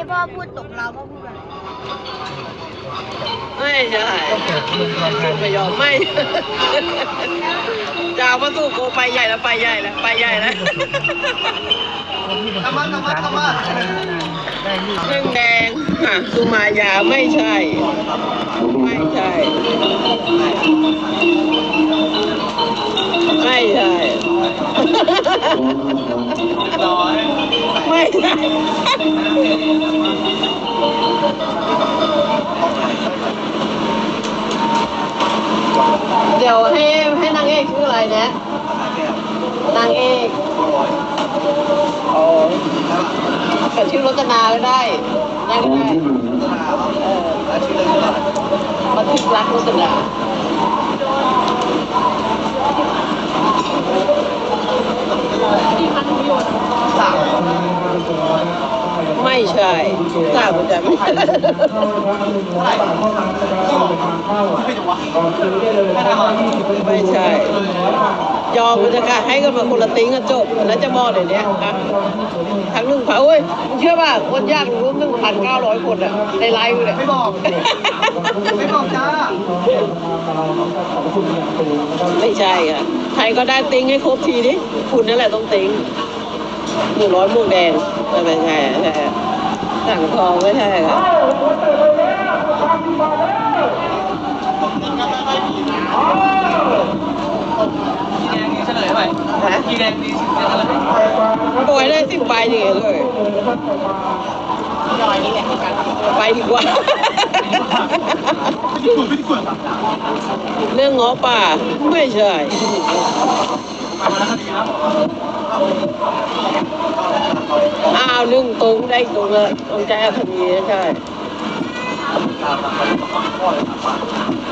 พ่อพูดตกเราพ่อพูดอะไร ไม่ใช่ไม่ยอมไม่จะเอามาสู้โกไปใหญ่แล้วไปใหญ่แล้วไปใหญ่แล้วทำมาเรื่องแดงสุมายาไม่ใช่ไม่ใช่ไม่ใช่ไม่ใช่เดี๋ยวให้นางเอกชื่ออะไรเนี่ยนางเอกอ๋อแต่ชื่อรจนาก็ได้ได้ก็ได้บันทึกรักรจนาไม่ใช่ทราบมันจะไม่ใช่ไม่ใช่ยอมมันจะค่ะให้กันมาคนละติ้งกันจบแล้วจะมอเลยเนี่ยครับทั้ง1,000เอ้ยเชื่อป่ะคนยากรู้1,900 คนอะในไลฟ์เลยไม่บอกจ้าไม่ใช่ค่ะใครก็ได้ติ้งให้ครบทีดิคุณนั่นแหละต้องติ้งหมูร้อนหมูแดงไม่ใช่ใช่สั่งทองไม่ใช่ค่ะเฉลยไปกีแดงดีสิเฉลยปล่อยได้10 ใบอย่างเงี้ยเลยไปดีกว่าเรื่องง้อป่าไม่ใช่อ้าวนึ่งตรงได้ตรงเลยตรงใจอัคนีใช่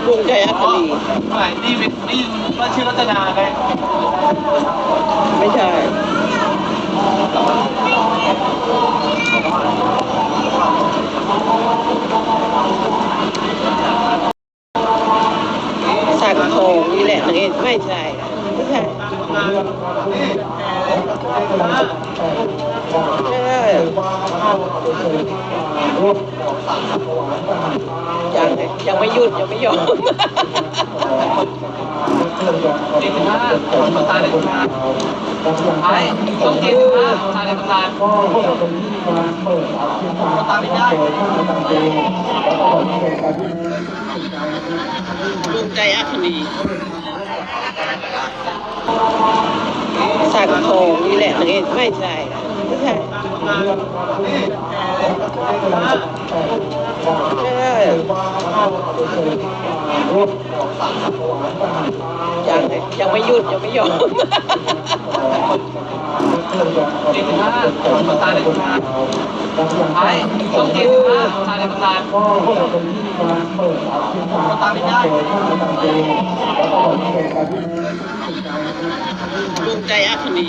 ลุงใจอัคนีนี่ว่าชื่อรัตนาไงไม่ใช่สักทองนี่แหละนางเอกไม่ใช่ไม่ใช่ยังไม่หยุดยังไม่ยอม45ตาในตำนานไอ้ต้อง45ตาในตำนานตาไม่ได้ลุงใจอัคนีสักทองนี่แหละนางเอกไม่ใช่ไม่ใช่ยังไม่หยุดยังไม่ยอม45ตาในตำนานไอ้ต้อง45ตาในตำนานตาไม่ได้ลุงใจอัคนี